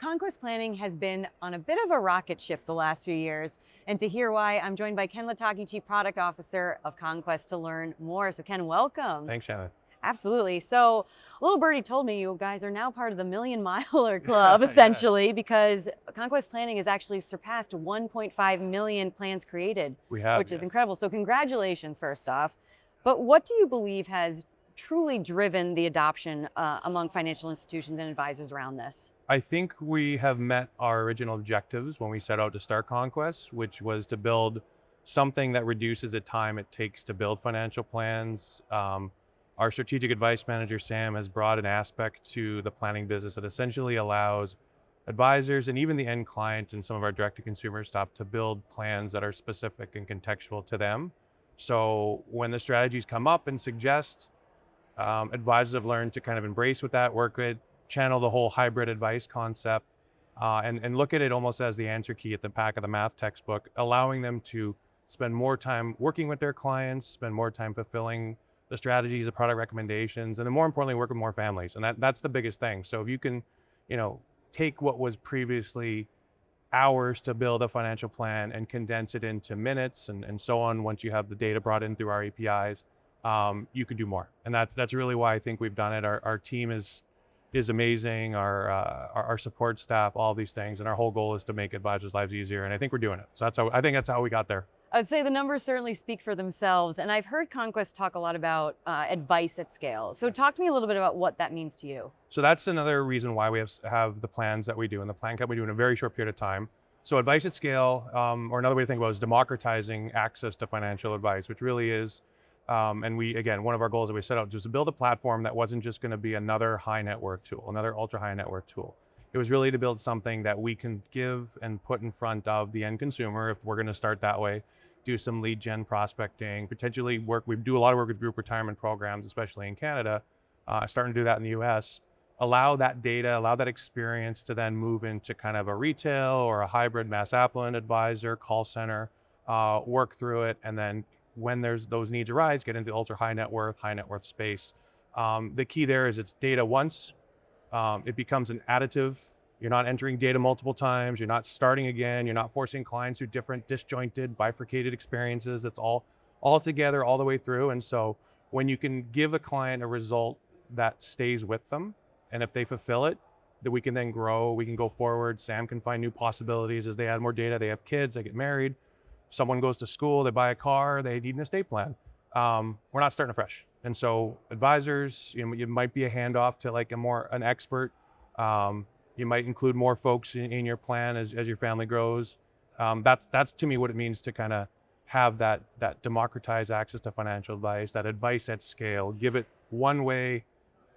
Conquest Planning has been on a bit of a rocket ship the last few years. And to hear why, I'm joined by Ken Lotocki, Chief Product Officer of Conquest, to learn more. So Ken, welcome. Thanks, Shannon. Absolutely. So little birdie told me you guys are now part of the Million Miler Club, essentially, because Conquest Planning has actually surpassed 1.5 million plans created, We have, which is yes. incredible. So congratulations, first off. But what do you believe has truly driven the adoption among financial institutions and advisors around this? I think we have met our original objectives when we set out to start Conquest, which was to build something that reduces the time it takes to build financial plans. Our strategic advice manager, Sam, has brought an aspect to the planning business that essentially allows advisors and even the end client and some of our direct-to-consumer stuff to build plans that are specific and contextual to them. So when the strategies come up and suggest, advisors have learned to kind of embrace with that, work with, channel the whole hybrid advice concept, and look at it almost as the answer key at the back of the math textbook, allowing them to spend more time working with their clients, spend more time fulfilling the strategies, the product recommendations, and then more importantly, work with more families. And that's the biggest thing. So if you can, take what was previously hours to build a financial plan and condense it into minutes and so on, once you have the data brought in through our APIs, you can do more. And that's really why I think we've done it. Our team is amazing, our support staff, all these things, and our whole goal is to make advisors' lives easier, and I think we're doing it. So I think that's how we got there. I'd say the numbers certainly speak for themselves, and I've heard Conquest talk a lot about advice at scale. So talk to me a little bit about what that means to you. So that's another reason why we have the plans that we do and the plan cut we do in a very short period of time. So advice at scale, or another way to think about it, is democratizing access to financial advice, which really is, and one of our goals that we set out was to build a platform that wasn't just going to be another high net worth tool, another ultra high net worth tool. It was really to build something that we can give and put in front of the end consumer, if we're going to start that way, do some lead gen prospecting, potentially we do a lot of work with group retirement programs, especially in Canada, starting to do that in the US, allow that data, allow that experience to then move into kind of a retail or a hybrid mass affluent advisor, call center, work through it, and then when those needs arise, get into ultra high net worth space. The key there is it's data once, it becomes an additive. You're not entering data multiple times. You're not starting again. You're not forcing clients through different disjointed, bifurcated experiences. It's all together all the way through. And so when you can give a client a result that stays with them, and if they fulfill it, that we can then grow, we can go forward. Sam can find new possibilities as they add more data. They have kids, they get married. Someone goes to school, they buy a car, they need an estate plan. We're not starting afresh. And so advisors, you might be a handoff to like an expert. You might include more folks in your plan as your family grows. That's to me what it means to kind of have that democratized access to financial advice, that advice at scale, give it one way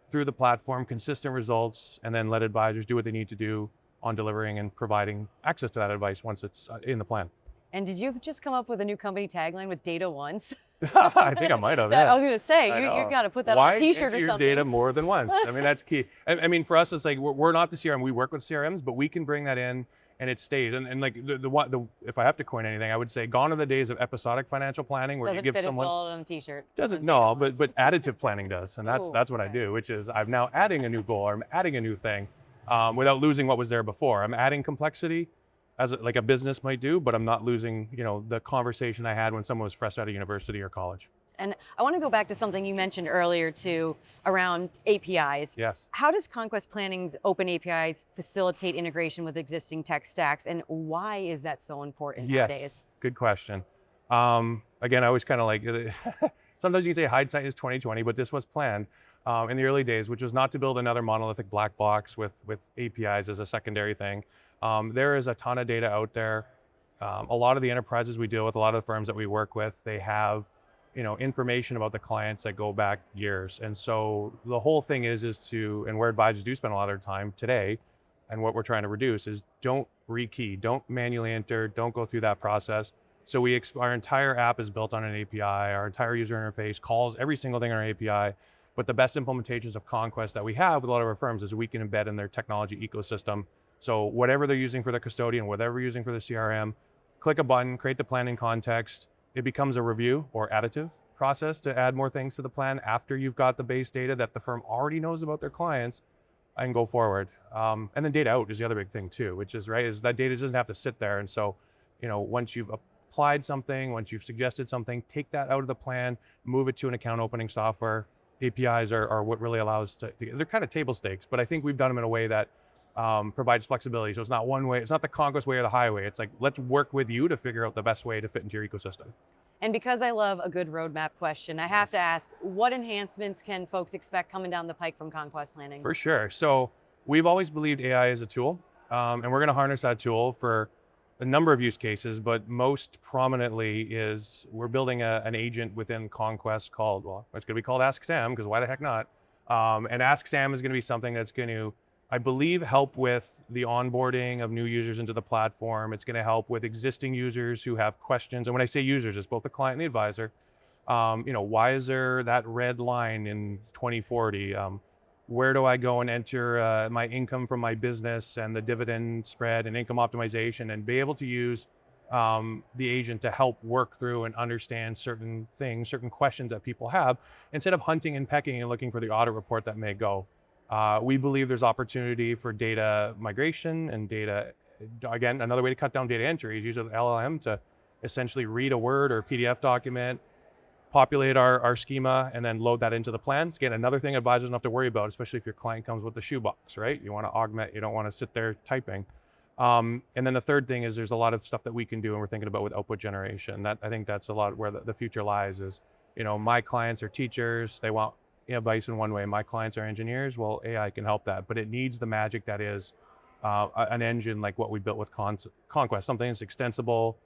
through the platform, consistent results, and then let advisors do what they need to do on delivering and providing access to that advice once it's in the plan. And did you just come up with a new company tagline with data once? I think I might have. I was going to say, you got to put that on a t-shirt or Why something. your data more than once? I mean, that's key. I mean, for us, it's like, we're not the CRM. We work with CRMs, but we can bring that in and it stays. And like if I have to coin anything, I would say gone are the days of episodic financial planning where doesn't you give fit someone. As well on a t-shirt. Doesn't, no, but additive planning does. And that's what okay. I do, which is I'm now adding a new goal, or I'm adding a new thing without losing what was there before. I'm adding complexity, as like a business might do, but I'm not losing, the conversation I had when someone was fresh out of university or college. And I want to go back to something you mentioned earlier too, around APIs. Yes. How does Conquest Planning's open APIs facilitate integration with existing tech stacks, and why is that so important nowadays? Good question. Again, I always kind of like, sometimes you can say hindsight is 2020, but this was planned in the early days, which was not to build another monolithic black box with APIs as a secondary thing. There is a ton of data out there. A lot of the enterprises we deal with, a lot of the firms that we work with, they have, information about the clients that go back years. And so the whole thing is to, and where advisors do spend a lot of their time today, and what we're trying to reduce is don't rekey, don't manually enter, don't go through that process. So our entire app is built on an API, our entire user interface calls every single thing on our API. But the best implementations of Conquest that we have with a lot of our firms is we can embed in their technology ecosystem. So whatever they're using for the custodian, whatever you're using for the CRM, click a button, create the planning context. It becomes a review or additive process to add more things to the plan after you've got the base data that the firm already knows about their clients. and go forward. And then data out is the other big thing too, which is right, is that data doesn't have to sit there. And so, once you've applied something, once you've suggested something, take that out of the plan, move it to an account opening software. APIs are what really allows they're kind of table stakes, but I think we've done them in a way that provides flexibility. So it's not one way, it's not the Conquest way or the highway. It's like, let's work with you to figure out the best way to fit into your ecosystem. And because I love a good roadmap question, I have to ask, what enhancements can folks expect coming down the pike from Conquest Planning? For sure. So we've always believed AI is a tool, and we're going to harness that tool for a number of use cases, but most prominently is we're building an agent within Conquest called, well, it's going to be called Ask Sam, because why the heck not? And Ask Sam is going to be something that's going to, I believe, help with the onboarding of new users into the platform. It's going to help with existing users who have questions. And when I say users, it's both the client and the advisor. Why is there that red line in 2040? Where do I go and enter my income from my business and the dividend spread and income optimization, and be able to use the agent to help work through and understand certain things, certain questions that people have, instead of hunting and pecking and looking for the audit report that may go. We believe there's opportunity for data migration and data, again, another way to cut down data entry is use an LLM to essentially read a Word or PDF document, populate our schema, and then load that into the plans. Again, another thing advisors don't have to worry about, especially if your client comes with the shoebox, right? You want to augment, you don't want to sit there typing. And then the third thing is there's a lot of stuff that we can do and we're thinking about with output generation. I think that's a lot where the future lies is, my clients are teachers, they want advice in one way. My clients are engineers. Well, AI can help that, but it needs the magic that is an engine like what we built with Conquest, something that's extensible,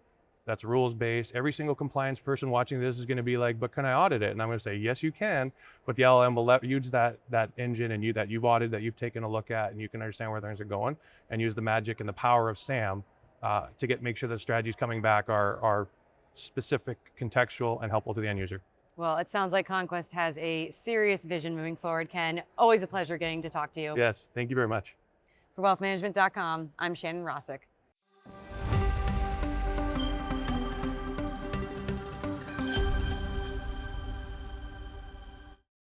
that's rules-based. Every single compliance person watching this is going to be like, but can I audit it? And I'm going to say, yes, you can, but the LLM will use that engine and that you've audited, that you've taken a look at, and you can understand where things are going, and use the magic and the power of SAM to make sure that strategies coming back are specific, contextual, and helpful to the end user. Well, it sounds like Conquest has a serious vision moving forward, Ken. Always a pleasure getting to talk to you. Yes, thank you very much. For wealthmanagement.com, I'm Shannon Rossick.